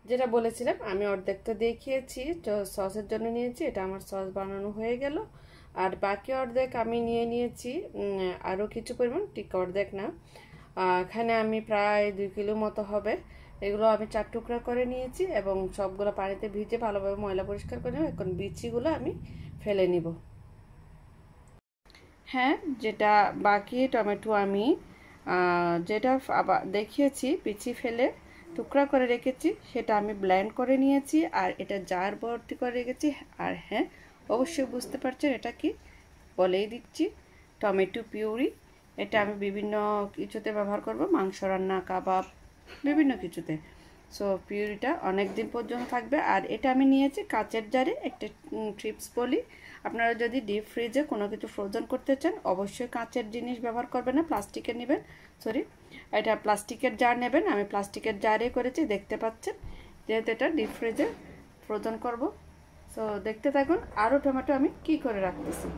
যেটা বলেছিলাম আমি অর্ধেক তো দেখিয়েছি, তো সসের জন্য নিয়েছি, এটা আমার সস বানানো হয়ে গেল। আর বাকি অর্ধেক আমি নিয়ে নিয়েছি আরও কিছু পরিমাণ, ঠিক অর্ধেক না, এখানে আমি প্রায় 2 কিলো মতো হবে। এগুলো আমি 4 টুকরা করে নিয়েছি এবং সবগুলো পানিতে ভিজে ভালোভাবে ময়লা পরিষ্কার করে নেব। এখন বিচিগুলো আমি ফেলে নিব। হ্যাঁ, যেটা বাকি টমেটো আমি যেটা আবার দেখিয়েছি বিচি ফেলে টুকরা করে রেখেছি, সেটা আমি ব্লেন্ড করে নিয়েছি আর এটা জার ভর্তি করে রেখেছি। আর হ্যাঁ, অবশ্যই বুঝতে পারছেন এটা কি, বলেই দিচ্ছি, টমেটো পিউরি। এটা আমি বিভিন্ন কিছুতে ব্যবহার করব, মাংস রান্না, কাবাব, বিভিন্ন কিছুতে। সো পিউরিটা অনেক দিন পর্যন্ত থাকবে। আর এটা আমি নিয়েছি কাচের জারে, একটা ট্রিপস বলি। আপনারা যদি ডিপ ফ্রিজে কোনো কিছু ফ্রোজেন করতে চান অবশ্যই কাচের জিনিস ব্যবহার করবেন না, প্লাস্টিকের নেবেন। সরি, এটা প্লাস্টিকের জার নেবেন। আমি প্লাস্টিকের জারে করেছি, দেখতে পাচ্ছেন, যেহেতু এটা ডিপ ফ্রিজে ফ্রোজেন করব। সো দেখতে থাকুন আরও টমেটো আমি কি করে রাখতেছি।